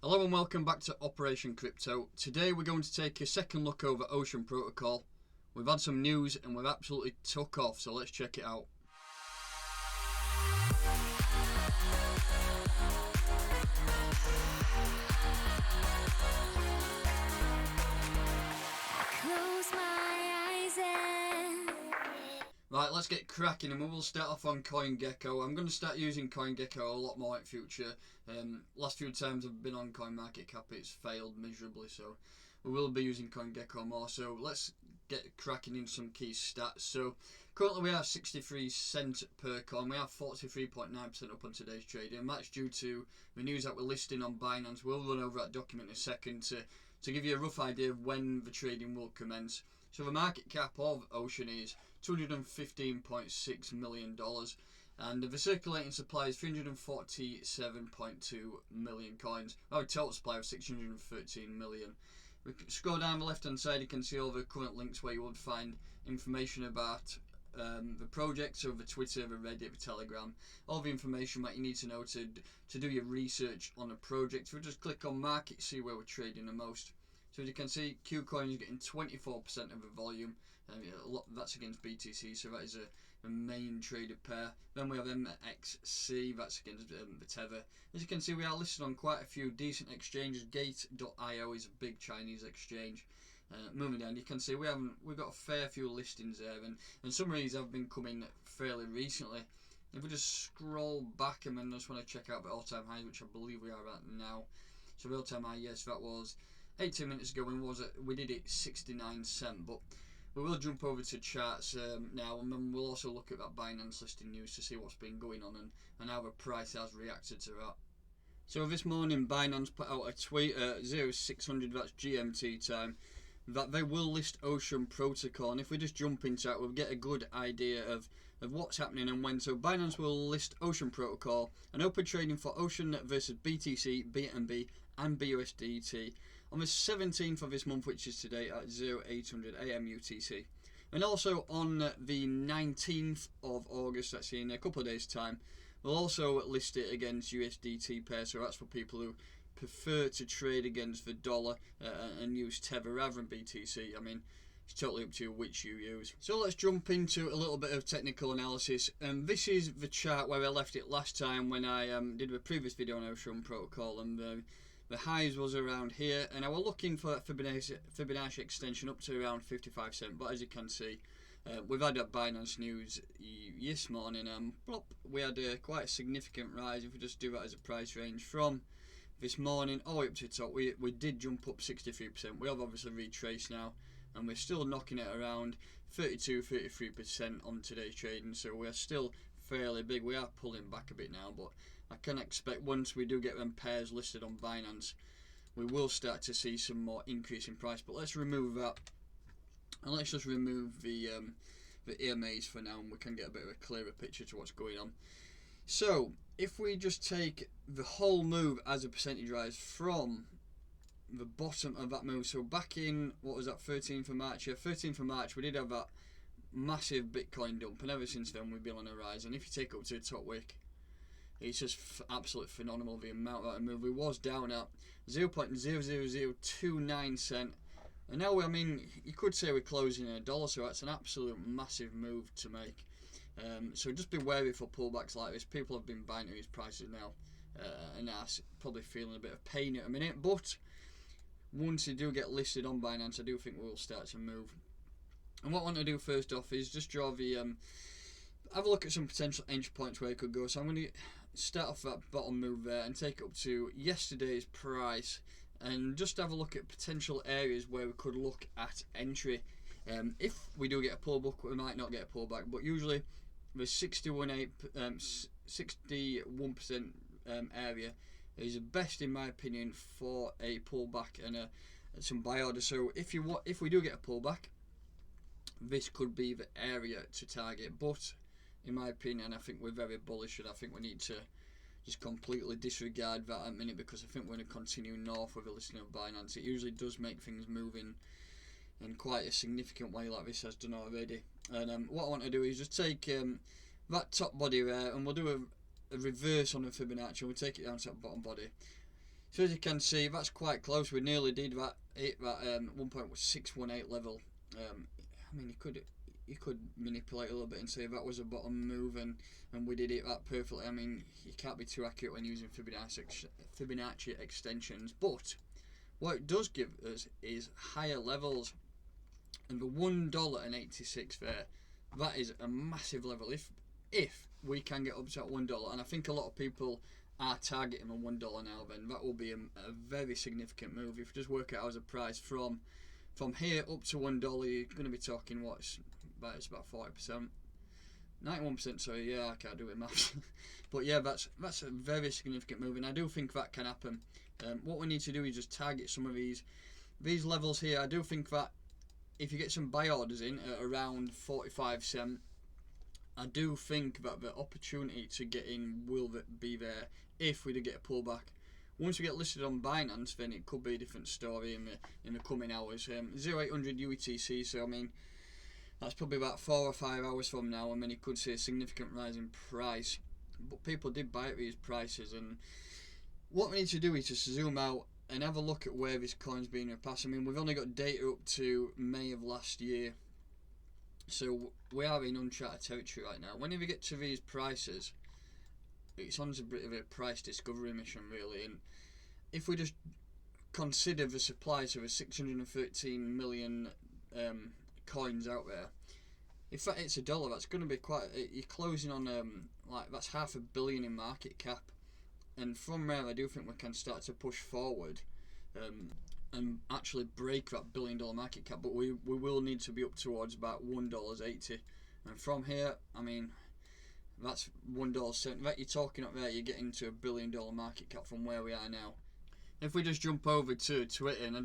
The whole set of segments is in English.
Hello and welcome back to Operation Crypto. Today we're going to take a second look over Ocean Protocol. We've had some news and we've absolutely took off, so let's check it out. Right, let's get cracking and we will start off on CoinGecko. I'm going to start using CoinGecko a lot more in future. Last few times I've been on CoinMarketCap, it's failed miserably, so we will be using CoinGecko more. So let's get cracking in some key stats. So currently we are 63 cents per coin. We are 43.9% up on today's trading, and that's due to the news that we're listing on Binance. We'll run over that document in a second to give you a rough idea of when the trading will commence. So the market cap of Ocean is $215.6 million and the circulating supply is 347.2 million coins. Our total supply of 613 million. We can scroll down the left hand side, you can see all the current links where you would find information about the project, so the Twitter, the Reddit, the Telegram, all the information that you need to know to do your research on a project. So we just click on market, see where we're trading the most. So as you can see, Qcoin is getting 24% of the volume. That's against BTC, so that is a main traded pair. Then we have MXC, that's against the Tether. As you can see, we are listed on quite a few decent exchanges. Gate.io is a big Chinese exchange. Moving down, you can see we've got a fair few listings there, and some of these have been coming fairly recently. If we just scroll back and then just want to check out the all-time highs, which I believe we are at now. So the all-time high, yes, that was 18 minutes ago, when we did it 69 cents, but we will jump over to charts now, and then we'll also look at that Binance listing news to see what's been going on and how the price has reacted to that. So this morning Binance put out a tweet at 0600, that's GMT time, that they will list Ocean Protocol, and if we just jump into that, we'll get a good idea of what's happening and when. So Binance will list Ocean Protocol and open trading for Ocean versus BTC, BNB and BUSDT on the 17th of this month, which is today at 0800 AM UTC. And also on the 19th of August, that's in a couple of days time, we'll also list it against USDT pair, so that's for people who prefer to trade against the dollar and use Tether rather than BTC. I mean, it's totally up to you which you use. So let's jump into a little bit of technical analysis. And this is the chart where I left it last time when I did a previous video on Ocean Protocol, and the highs was around here, and I was looking for that Fibonacci extension up to around 55 cents. But as you can see, we've had that Binance news this morning, we had quite a significant rise. If we just do that as a price range from this morning all the way up to the top, we did jump up 63%. We have obviously retraced now, and we're still knocking it around 32-33% on today's trading, so we're still fairly big. We are pulling back a bit now, but I can expect once we do get them pairs listed on Binance, we will start to see some more increase in price. But let's remove that, and let's just remove the EMAs for now, and we can get a bit of a clearer picture to what's going on. So if we just take the whole move as a percentage rise from the bottom of that move, so back in, what was that, 13th of March? Yeah, 13th of March, we did have that massive Bitcoin dump, and ever since then we've been on a rise. And if you take up to the top wick, it's just absolutely phenomenal the amount that move. We was down at 0.00029 cent, and now I mean, you could say we're closing in $1, so that's an absolute massive move to make. So just be wary for pullbacks like this. People have been buying at these prices now, and are probably feeling a bit of pain at a minute, but once they do get listed on Binance, I do think we'll start to move. And what I want to do first off is just draw the have a look at some potential entry points where it could go. So I'm going to start off that bottom move there and take it up to yesterday's price, and just have a look at potential areas where we could look at entry. If we do get a pullback, we might not get a pullback, but usually the 61% area is the best, in my opinion, for a pullback and some buy orders. So if we do get a pullback, this could be the area to target. But in my opinion, I think we're very bullish, and I think we need to just completely disregard that at a minute, because I think we're going to continue north with the listing of Binance. It usually does make things move in quite a significant way, like this has done already. And what I want to do is just take that top body there, and we'll do a reverse on the Fibonacci. We'll take it down to that bottom body. So as you can see, that's quite close. We nearly did that, hit that 1.618 level. I mean, you could manipulate a little bit and say that was a bottom move, and we did it that perfectly. I mean, you can't be too accurate when using Fibonacci extensions, but what it does give us is higher levels. And the $1.86 there, that is a massive level. If we can get up to that $1, and I think a lot of people are targeting the $1 now, then that will be a very significant move. If you just work it out as a price from here up to $1, you're going to be talking it's about 40%, 91%. Sorry, yeah, I can't do it maths, but yeah, that's a very significant move, and I do think that can happen. What we need to do is just target some of these levels here. I do think that if you get some buy orders in at around 45 cents, I do think that the opportunity to get in will be there if we do get a pullback. Once we get listed on Binance, then it could be a different story in the coming hours. 0800 UETC, so I mean, that's probably about 4 or 5 hours from now, and then you could see a significant rise in price. But people did buy at these prices, and what we need to do is just zoom out and have a look at where this coin's been in the past. I mean, we've only got data up to May of last year, so we are in uncharted territory right now. Whenever you get to these prices, it's on a bit of a price discovery mission, really. And if we just consider the supply, so the 613 million coins out there, if that hits $1, that's going to be quite. You're closing on that's $500 million in market cap. And from there, I do think we can start to push forward and actually break that $1 billion market cap. But we will need to be up towards about $1.80. And from here, I mean, that's $1.70. That you're talking up there, you're getting to $1 billion market cap from where we are now. If we just jump over to Twitter, and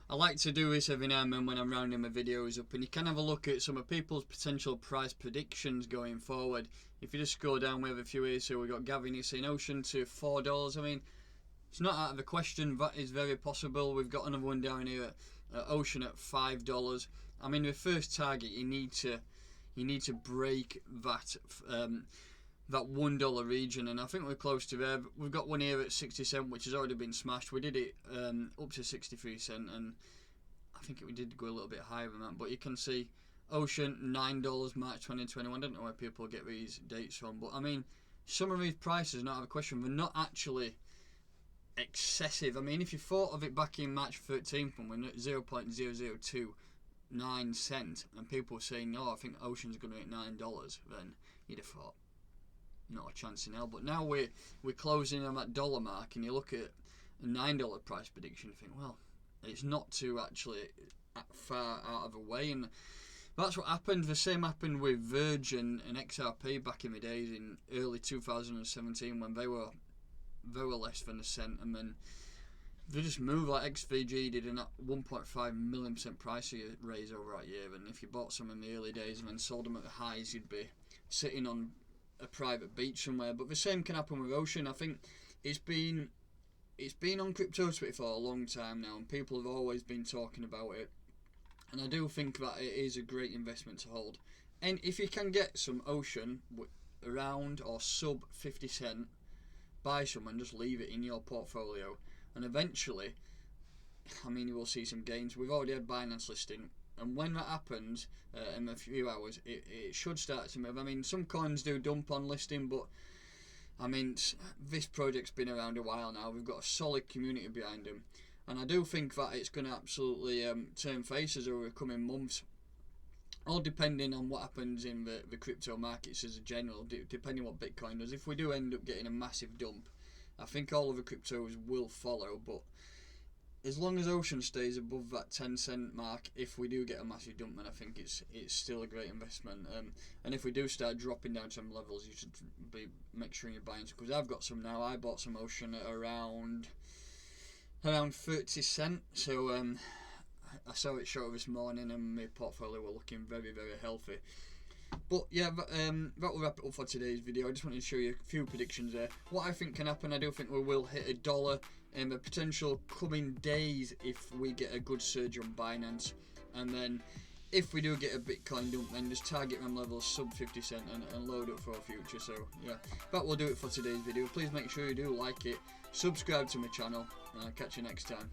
I like to do this every now and then when I'm rounding my videos up, and you can have a look at some of people's potential price predictions going forward. If you just scroll down, we have a few here. So we got Gavin here saying Ocean to $4. I mean, it's not out of the question. That is very possible. We've got another one down here at Ocean at $5. I mean, the first target, you need to break that $1 region, and I think we're close to there. We've got one here at 60 cents, which has already been smashed. We did it up to 63 cents, and I think we did go a little bit higher than that. But you can see Ocean $9 March 2021. I don't know where people get these dates from, but I mean, some of these prices, not out of question, they're not actually excessive. I mean, if you thought of it back in March 13th when we're at 0.0029 cents, and people were saying, no, I think Ocean's going to hit $9, then you'd have thought, not a chance in hell. But now we're closing on that dollar mark, and you look at a $9 price prediction, you think, well, it's not too actually far out of the way. And that's what happened. The same happened with Virgin and XRP back in the days in early 2017 when they were less than a cent, and then they just moved. Like XVG did a 1.5 million % price raise over that year, and if you bought some in the early days and then sold them at the highs, you'd be sitting on a private beach somewhere. But the same can happen with Ocean. I think it's been on crypto Twitter for a long time now, and people have always been talking about it. And I do think that it is a great investment to hold. And if you can get some Ocean around or sub 50 cent, buy some and just leave it in your portfolio. And eventually, I mean, you will see some gains. We've already had Binance listing. And when that happens, in a few hours, it should start to move. I mean, some coins do dump on listing, but I mean, this project's been around a while now. We've got a solid community behind them. And I do think that it's going to absolutely turn faces over the coming months. All depending on what happens in the crypto markets as a general, depending on what Bitcoin does. If we do end up getting a massive dump, I think all of the cryptos will follow. But as long as Ocean stays above that 10 cent mark, if we do get a massive dump, then I think it's still a great investment. And if we do start dropping down some levels, you should make sure you're buying some. Because I've got some now. I bought some Ocean at around 30 cent. So I saw it show this morning, and my portfolio were looking very, very healthy. But yeah, that will wrap it up for today's video. I just wanted to show you a few predictions there. What I think can happen, I do think we will hit $1 in the potential coming days if we get a good surge on Binance. And then if we do get a Bitcoin dump, then just target them levels sub 50 cent and load up for our future. So yeah, that will do it for today's video. Please make sure you do like it, subscribe to my channel, and I'll catch you next time.